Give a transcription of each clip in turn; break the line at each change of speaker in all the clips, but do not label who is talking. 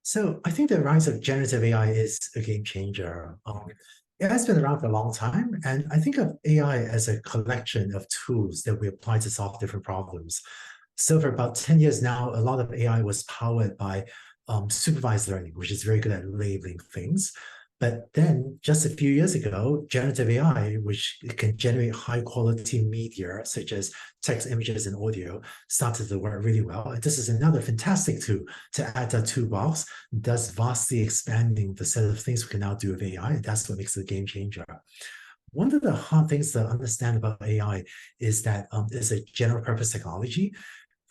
So I think the rise of generative AI is a game changer. It has been around for a long time, and I think of AI as a collection of tools that we apply to solve different problems. So for about 10 years now, a lot of AI was powered by supervised learning, which is very good at labeling things. But then just a few years ago, generative AI, which can generate high quality media, such as text, images, and audio, started to work really well. And this is another fantastic tool to add to our toolbox, thus vastly expanding the set of things we can now do with AI. And that's what makes it a game changer. One of the hard things to understand about AI is that it's a general purpose technology,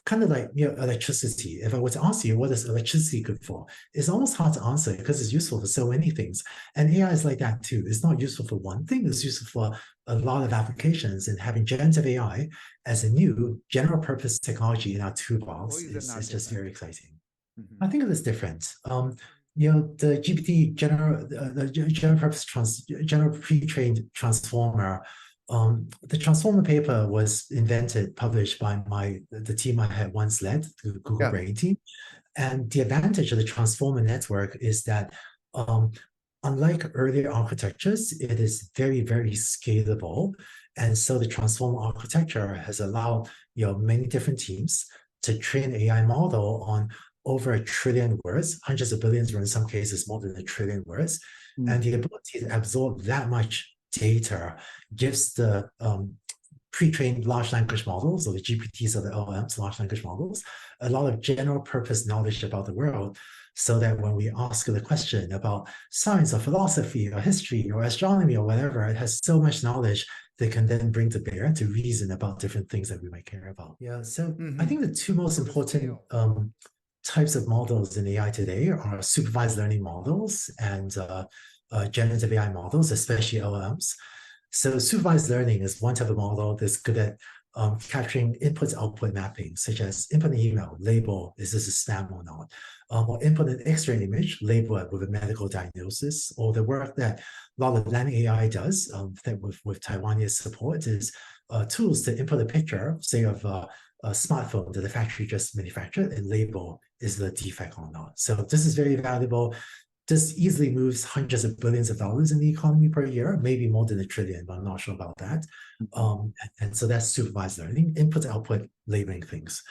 kind of like electricity. If I were to ask you what is electricity good for, it's almost hard to answer because it's useful for so many things. And AI is like that too. It's not useful for one thing, it's useful for a lot of applications. And having generative AI as a new general purpose technology in our toolbox is just very exciting. I think it is different. The GPT the general purpose general pre-trained transformer. The transformer paper was published by the team I had once led, the Google Brain team. And the advantage of the transformer network is that unlike earlier architectures, it is very, very scalable. And so the transformer architecture has allowed many different teams to train AI model on over 1 trillion words, hundreds of billions, or in some cases more than 1 trillion words. And the ability to absorb that much data gives the pre-trained large language models, or the GPTs or the LLMs, large language models, a lot of general purpose knowledge about the world, so that when we ask the question about science or philosophy or history or astronomy or whatever, it has so much knowledge they can then bring to bear to reason about different things that we might care about. Yeah, so I think the two most important types of models in AI today are supervised learning models and generative AI models, especially LLMs. So supervised learning is one type of model that's good at capturing input-output mapping, such as input an email, label, is this a spam or not? Or input an X-ray image, label it with a medical diagnosis, or the work that a lot of Land AI does that with Taiwanese support is tools to input a picture, say of a smartphone that the factory just manufactured, and label is the defect or not. So this is very valuable. This easily moves hundreds of billions of dollars in the economy per year, maybe more than 1 trillion, but I'm not sure about that. And so that's supervised learning, input, output, labeling things.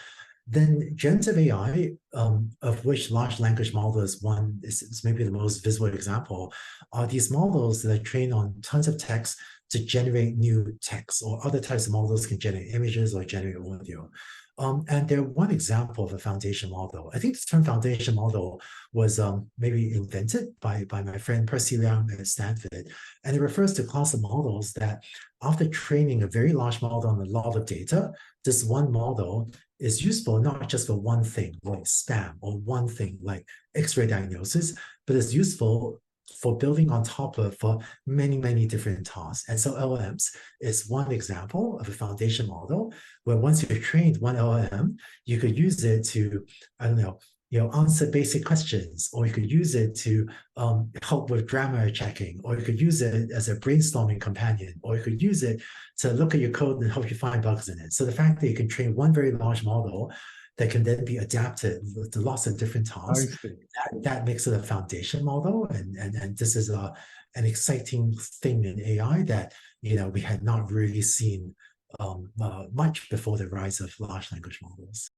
Then generative AI, of which large language models is maybe the most visible example, are these models that are trained on tons of text to generate new text, or other types of models can generate images or generate audio. And they're one example of a foundation model. I think the term foundation model was maybe invented by my friend Percy Liang at Stanford. And it refers to a class of models that after training a very large model on a lot of data, this one model is useful not just for one thing like spam or one thing like X-ray diagnosis, but it's useful for building on top of for many, many different tasks. And so LLMs is one example of a foundation model where once you've trained one LLM, you could use it to, I don't know, answer basic questions, or you could use it to help with grammar checking, or you could use it as a brainstorming companion, or you could use it to look at your code and help you find bugs in it. So the fact that you can train one very large model that can then be adapted to lots of different tasks, that makes it a foundation model. And this is an exciting thing in AI that we had not really seen much before the rise of large language models.